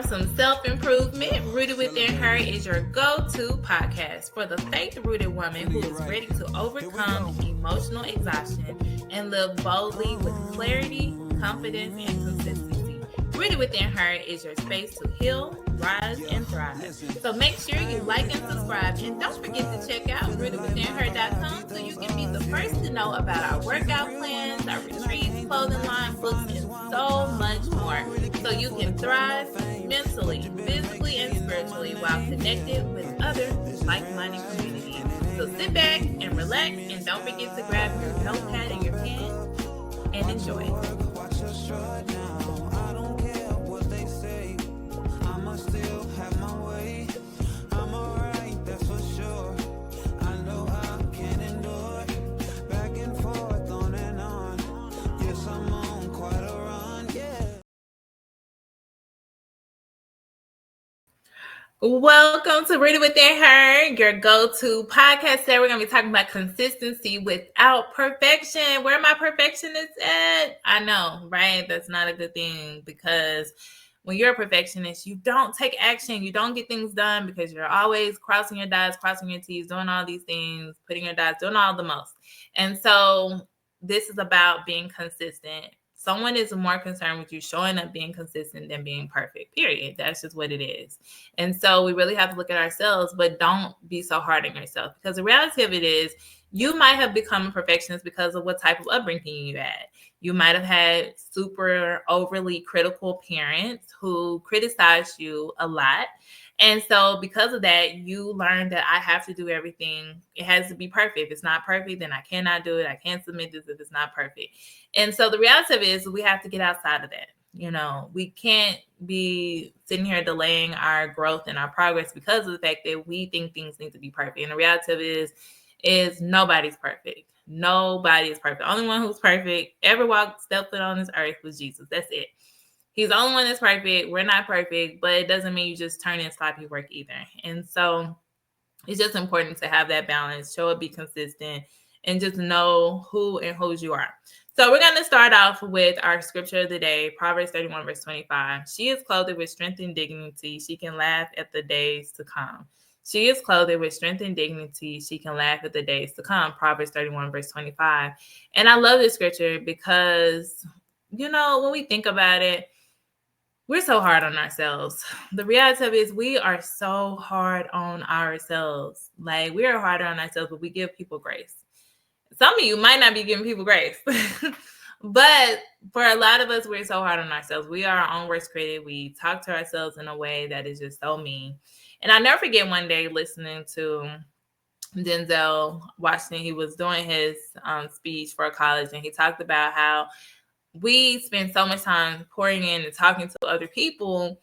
some self-improvement. Rooted Within Her is your go-to podcast for the faith-rooted woman who is ready to overcome emotional exhaustion and live boldly with clarity, confidence, and consistency. Rooted Within Her is your space to heal, rise, and thrive. So make sure you like and subscribe, and don't forget to check out rootedwithinher.com so you can be the first to know about our workout plans, our retreats, clothing line, books, and so much more. So you can thrive mentally, physically, and spiritually while connected with other like-minded communities. So sit back and relax, and don't forget to grab your notepad and your pen and enjoy. Welcome to Rooted Within Her, your go-to podcast. Today we're going to be talking about consistency without perfection. Where are my perfectionists at? I know, right? That's not a good thing, because when you're a perfectionist, you don't take action. You don't get things done because you're always crossing your dots, crossing your T's, doing all these things, putting your dots, doing all the most. And so this is about being consistent. Someone is more concerned with you showing up being consistent than being perfect, period. That's just what it is. And so we really have to look at ourselves, but don't be so hard on yourself, because the reality of it is you might have become a perfectionist because of what type of upbringing you had. You might have had super overly critical parents who criticized you a lot. And so because of that, you learned that I have to do everything. It has to be perfect. If it's not perfect, then I cannot do it. I can't submit this if it's not perfect. And so the reality of it is we have to get outside of that. You know, we can't be sitting here delaying our growth and our progress because of the fact that we think things need to be perfect. And the reality of it is nobody's perfect. Nobody is perfect. The only one who's perfect ever stepped foot on this earth was Jesus. That's it. He's the only one that's perfect. We're not perfect, but it doesn't mean you just turn in sloppy work either. And so it's just important to have that balance, show it, be consistent, and just know who and whose you are. So we're going to start off with our scripture of the day, Proverbs 31, verse 25. She is clothed with strength and dignity. She can laugh at the days to come. She is clothed with strength and dignity. She can laugh at the days to come. Proverbs 31, verse 25. And I love this scripture because, you know, when we think about it, we're so hard on ourselves. The reality of it is we are so hard on ourselves. Like, we are harder on ourselves, but we give people grace. Some of you might not be giving people grace. But for a lot of us, we're so hard on ourselves. We are our own worst critic. We talk to ourselves in a way that is just so mean. And I'll never forget one day listening to Denzel Washington. He was doing his speech for college, and he talked about how we spend so much time pouring in and talking to other people,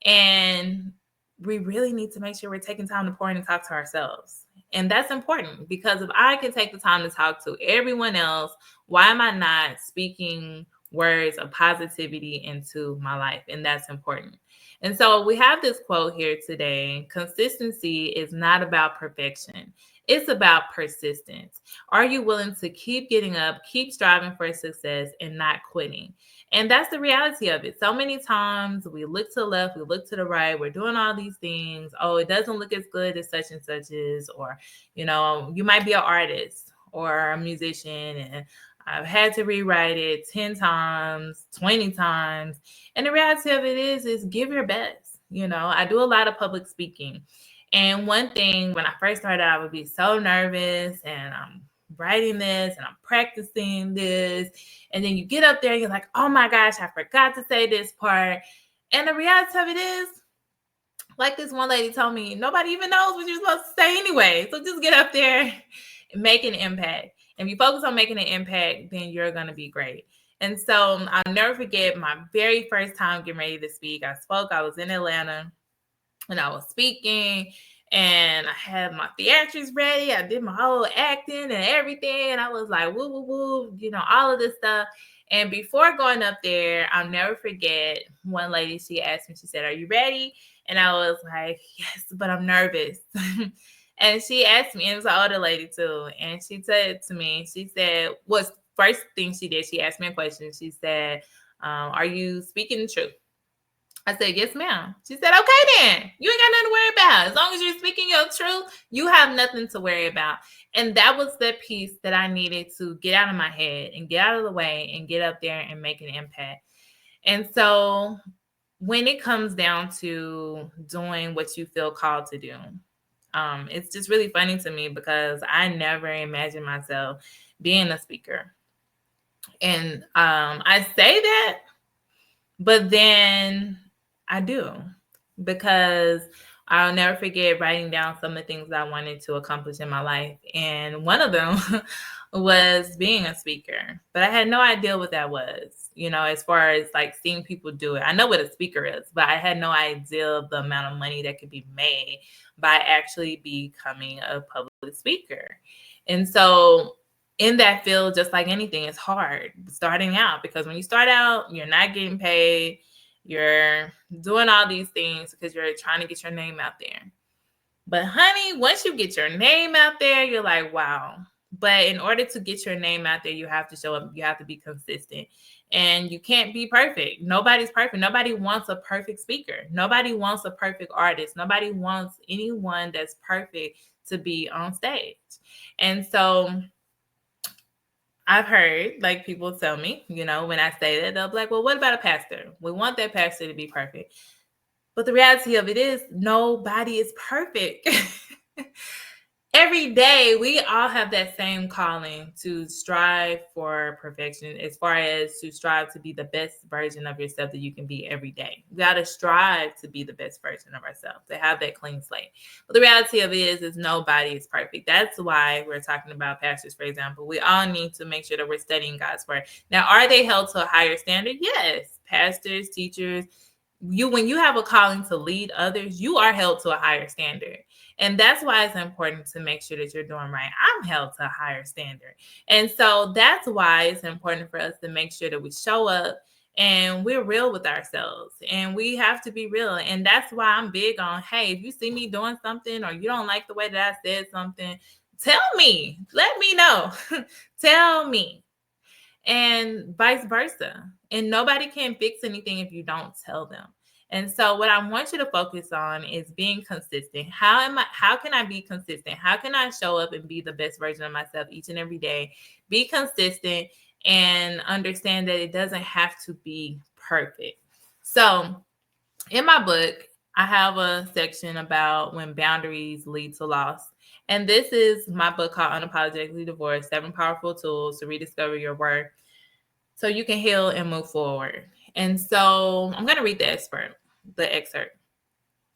and we really need to make sure we're taking time to pour in and talk to ourselves. And that's important, because if I can take the time to talk to everyone else, why am I not speaking words of positivity into my life? And that's important. And so we have this quote here today: consistency is not about perfection. It's about persistence. Are you willing to keep getting up, keep striving for success, and not quitting? And that's the reality of it. So many times we look to the left, we look to the right, we're doing all these things. Oh, it doesn't look as good as such and such is, or, you know, you might be an artist or a musician, and I've had to rewrite it 10 times, 20 times. And the reality of it is give your best. You know, I do a lot of public speaking. And one thing, when I first started, I would be so nervous, and I'm writing this and I'm practicing this. And then you get up there and you're like, oh my gosh, I forgot to say this part. And the reality of it is, like this one lady told me, nobody even knows what you're supposed to say anyway. So just get up there and make an impact. And if you focus on making an impact, then you're going to be great. And so I'll never forget my very first time getting ready to speak. I was in Atlanta, and I was speaking, and I had my theatrics ready. I did my whole acting and everything. And I was like, woo, woo, woo, you know, all of this stuff. And before going up there, I'll never forget one lady, she asked me, she said, are you ready? And I was like, yes, but I'm nervous. And she asked me, and it was an older lady too. And she said to me, she said, what's first thing she did? She asked me a question. She said, are you speaking the truth? I said, yes, ma'am. She said, okay, then. You ain't got nothing to worry about. As long as you're speaking your truth, you have nothing to worry about. And that was the piece that I needed to get out of my head and get out of the way and get up there and make an impact. And so when it comes down to doing what you feel called to do, it's just really funny to me because I never imagined myself being a speaker. And I say that, but then I do, because I'll never forget writing down some of the things I wanted to accomplish in my life. And one of them was being a speaker, but I had no idea what that was, as far as like seeing people do it. I know what a speaker is, but I had no idea of the amount of money that could be made by actually becoming a public speaker. And so in that field, just like anything, it's hard starting out, because when you start out, you're not getting paid. You're doing all these things because you're trying to get your name out there. But honey, once you get your name out there, you're like, wow. But in order to get your name out there, you have to show up. You have to be consistent. And you can't be perfect. Nobody's perfect. Nobody wants a perfect speaker. Nobody wants a perfect artist. Nobody wants anyone that's perfect to be on stage. And so I've heard like people tell me, when I say that, they'll be like, well, what about a pastor? We want that pastor to be perfect. But the reality of it is nobody is perfect. Every day, we all have that same calling to strive for perfection, as far as to strive to be the best version of yourself that you can be every day. We got to strive to be the best version of ourselves, to have that clean slate. But the reality of it is nobody is perfect. That's why we're talking about pastors, for example. We all need to make sure that we're studying God's word. Now, are they held to a higher standard? Yes. Pastors, teachers, when you have a calling to lead others, you are held to a higher standard. And that's why it's important to make sure that you're doing right. I'm held to a higher standard. And so that's why it's important for us to make sure that we show up and we're real with ourselves, and we have to be real. And that's why I'm big on, hey, if you see me doing something or you don't like the way that I said something, tell me, let me know, tell me, and vice versa. And nobody can fix anything if you don't tell them. And so what I want you to focus on is being consistent. How can I be consistent? How can I show up and be the best version of myself each and every day? Be consistent and understand that it doesn't have to be perfect. So in my book, I have a section about when boundaries lead to loss. And this is my book called Unapologetically Divorced: 7 Powerful Tools to Rediscover Your Worth so you can heal and move forward. And so I'm going to read the excerpt.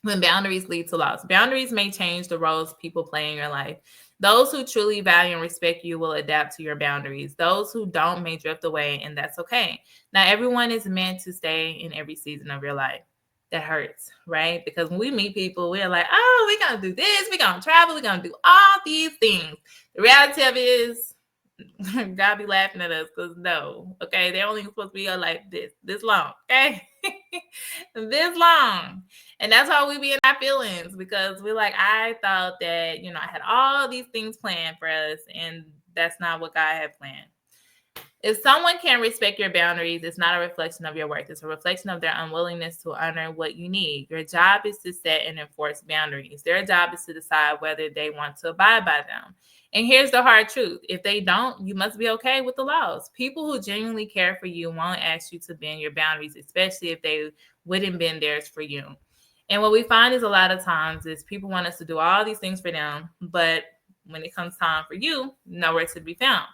When boundaries lead to loss. Boundaries may change the roles people play in your life. Those who truly value and respect you will adapt to your boundaries. Those who don't may drift away, and that's okay. Now, everyone is meant to stay in every season of your life. That hurts, right? Because when we meet people, we're like, oh, we're going to do this. We're going to travel. We're going to do all these things. The reality of it is, God be laughing at us because no, okay, they're only supposed to be like this long, okay, this long, and that's why we be in our feelings, because we're like, I thought that I had all these things planned for us, and that's not what God had planned. If someone can't respect your boundaries, it's not a reflection of your worth. It's a reflection of their unwillingness to honor what you need. Your job is to set and enforce boundaries. Their job is to decide whether they want to abide by them. And here's the hard truth. If they don't, you must be okay with the laws. People who genuinely care for you won't ask you to bend your boundaries, especially if they wouldn't bend theirs for you. And what we find is a lot of times is people want us to do all these things for them, but when it comes time for you, nowhere to be found.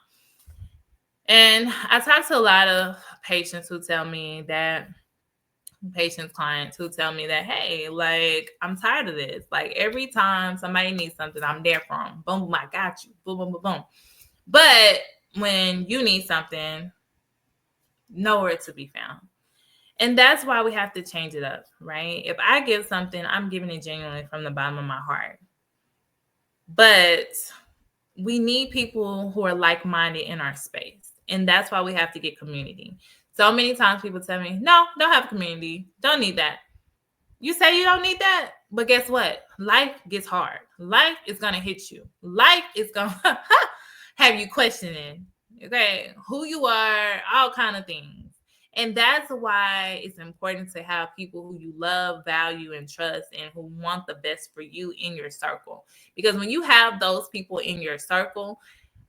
And I talk to a lot of patients who tell me that, clients who tell me that, hey, like, I'm tired of this. Like, every time somebody needs something, I'm there for them. Boom, boom, I got you. Boom, boom, boom, boom. But when you need something, nowhere to be found. And that's why we have to change it up, right? If I give something, I'm giving it genuinely from the bottom of my heart. But we need people who are like-minded in our space. And that's why we have to get community. So many times people tell me, no, don't have community. Don't need that. You say you don't need that, but guess what? Life gets hard. Life is going to hit you. Life is going to have you questioning, okay, who you are, all kind of things. And that's why it's important to have people who you love, value, and trust, and who want the best for you in your circle. Because when you have those people in your circle,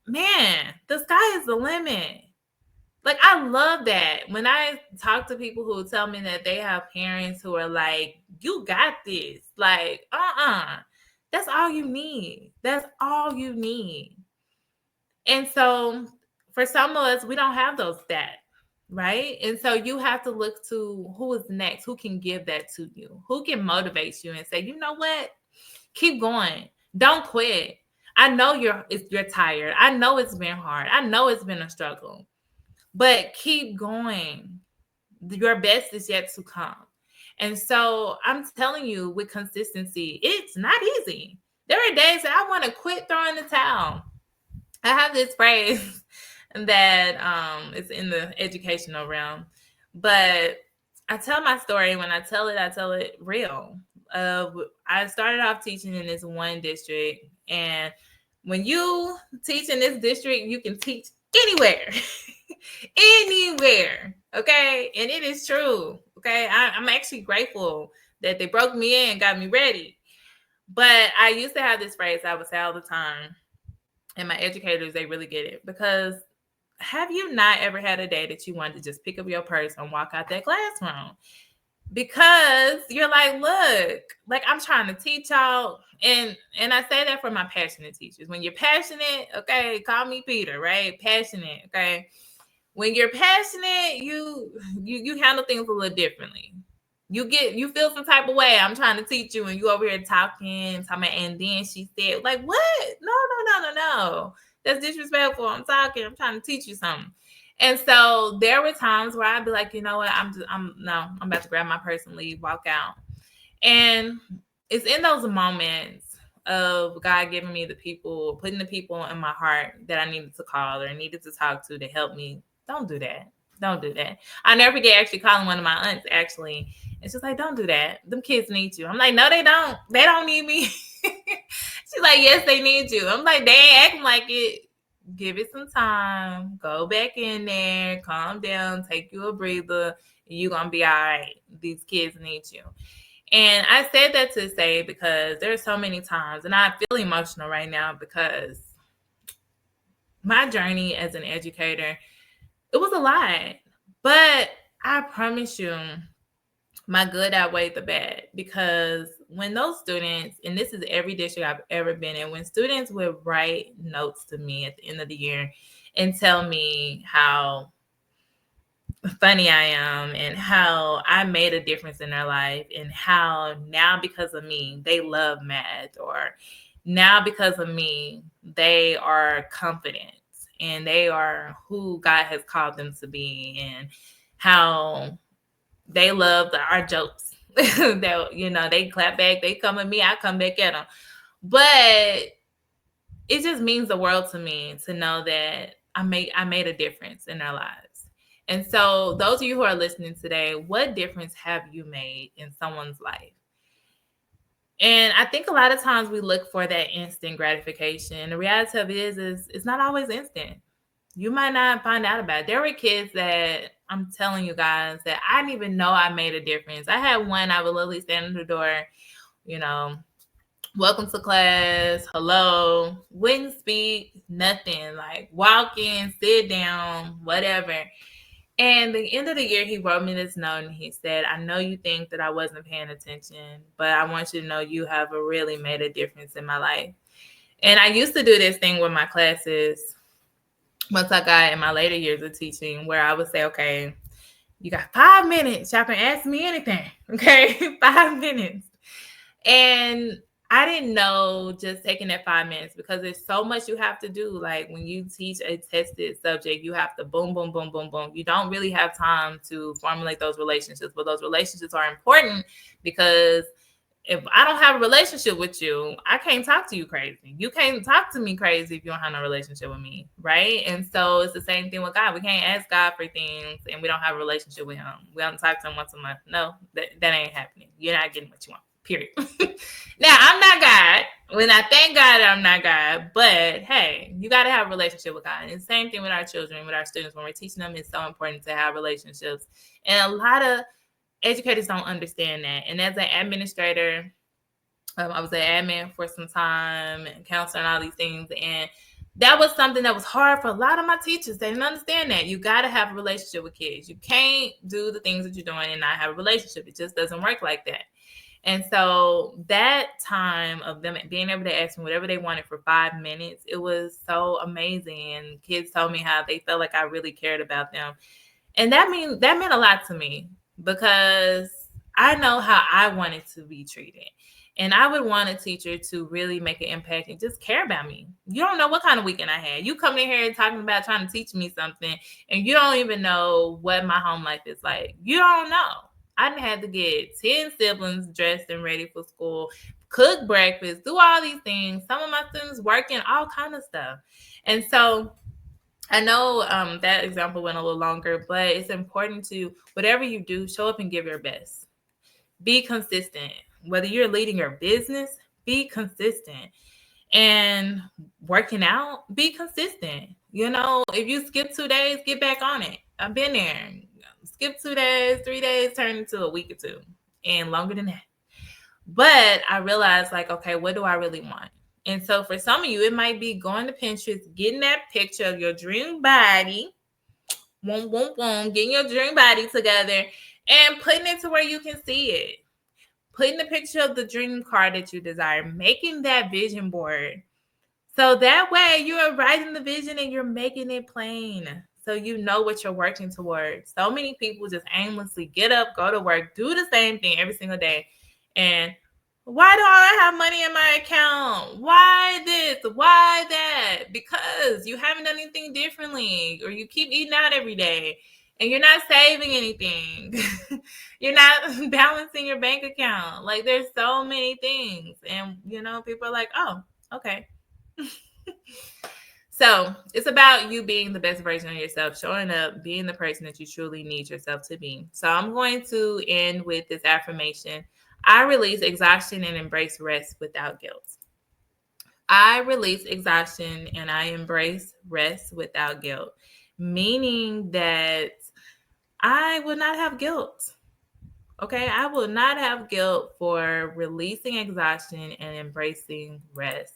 man, the sky is the limit. Like, I love that. When I talk to people who tell me that they have parents who are like, you got this. Like, that's all you need. That's all you need. And so for some of us, we don't have those that, right? And so you have to look to who is next, who can give that to you, who can motivate you and say, you know what? Keep going. Don't quit. I know you're tired. I know it's been hard. I know it's been a struggle. But keep going. Your best is yet to come. And so I'm telling you, with consistency, it's not easy. There are days that I want to quit throwing the towel. I have this phrase that is in the educational realm, but I tell my story. When I tell it real. I started off teaching in this one district, and when you teach in this district, you can teach anywhere. Anywhere. Okay. And it is true. Okay. I'm actually grateful that they broke me in and got me ready. But I used to have this phrase I would say all the time. And my educators, they really get it. Because have you not ever had a day that you wanted to just pick up your purse and walk out that classroom? Because you're like, look, like, I'm trying to teach y'all. And I say that for my passionate teachers. When you're passionate, okay, call me Peter, right? Passionate, okay? When you're passionate, you handle things a little differently. You feel some type of way. I'm trying to teach you, and you over here talking, and then she said, like, what? No. That's disrespectful. I'm talking. I'm trying to teach you something. And so there were times where I'd be like, you know what? I'm about to grab my purse and leave, walk out. And it's in those moments of God giving me the people, putting the people in my heart that I needed to call or needed to talk to help me. Don't do that. Don't do that. I never forget actually calling one of my aunts, actually. And she's like, don't do that. Them kids need you. I'm like, no, they don't. They don't need me. She's like, yes, they need you. I'm like, they ain't acting like it. Give it some time. Go back in there. Calm down. Take you a breather. You're going to be all right. These kids need you. And I said that to say because there's so many times, and I feel emotional right now because my journey as an educator, it was a lot. But I promise you, my good outweighed the bad, because when those students, and this is every district I've ever been in, when students would write notes to me at the end of the year and tell me how funny I am and how I made a difference in their life, and how now because of me, they love math, or now because of me, they are confident and they are who God has called them to be, and how they love our jokes. That, you know, they clap back, they come at me, I come back at them. But it just means the world to me to know that I made a difference in their lives. And so those of you who are listening today, what difference have you made in someone's life? And I think a lot of times we look for that instant gratification. The reality of it is it's not always instant. You might not find out about it. There were kids that I'm telling you guys that I didn't even know I made a difference. I had one, I would literally stand at the door, you know, welcome to class, hello, wouldn't speak, nothing, like walk in, sit down, whatever. And the end of the year, he wrote me this note and he said, I know you think that I wasn't paying attention, but I want you to know you have really made a difference in my life. And I used to do this thing with my classes once I got in my later years of teaching, where I would say, okay, you got 5 minutes. Y'all can ask me anything. Okay, 5 minutes. And I didn't know just taking that 5 minutes, because there's so much you have to do. Like when you teach a tested subject, you have to boom, boom, boom, boom, boom. You don't really have time to formulate those relationships, but those relationships are important, because if I don't have a relationship with you, I can't talk to you crazy. You can't talk to me crazy if you don't have no relationship with me, right? And so it's the same thing with God. We can't ask God for things and we don't have a relationship with him. We don't talk to him once a month. No, that ain't happening. You're not getting what you want, period. Now, I'm not God. When I thank God, I'm not God. But hey, you got to have a relationship with God. And same thing with our children, with our students. When we're teaching them, it's so important to have relationships. And a lot of educators don't understand that. And as an administrator, I was an admin for some time, and counselor, and all these things. And that was something that was hard for a lot of my teachers. They didn't understand that. You got to have a relationship with kids. You can't do the things that you're doing and not have a relationship. It just doesn't work like that. And so that time of them being able to ask me whatever they wanted for 5 minutes, it was so amazing. And kids told me how they felt like I really cared about them. And that meant a lot to me because I know how I wanted to be treated. And I would want a teacher to really make an impact and just care about me. You don't know what kind of weekend I had. You come in here talking about trying to teach me something, and you don't even know what my home life is like. You don't know. I done had to get 10 siblings dressed and ready for school, cook breakfast, do all these things. Some of my students working, all kind of stuff. And so I know that example went a little longer, but it's important to, whatever you do, show up and give your best. Be consistent. Whether you're leading your business, be consistent. And working out, be consistent. You know, if you skip 2 days, get back on it. I've been there. Skip 2 days, 3 days, turn into a week or two, and longer than that. But I realized, like, okay, what do I really want? And so for some of you, it might be going to Pinterest, getting that picture of your dream body, getting your dream body together and putting it to where you can see it. Putting the picture of the dream car that you desire, making that vision board. So that way you're writing the vision and you're making it plain. So you know what you're working towards. So many people just aimlessly get up, go to work, do the same thing every single day. And why don't I have money in my account? Why this? Why that? Because you haven't done anything differently, or you keep eating out every day and you're not saving anything. You're not balancing your bank account. Like, there's so many things. And, people are like, oh, okay. So it's about you being the best version of yourself, showing up, being the person that you truly need yourself to be. So I'm going to end with this affirmation. I release exhaustion and embrace rest without guilt. I release exhaustion and I embrace rest without guilt, meaning that I will not have guilt. Okay, I will not have guilt for releasing exhaustion and embracing rest.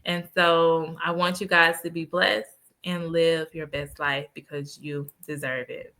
And so I want you guys to be blessed and live your best life because you deserve it.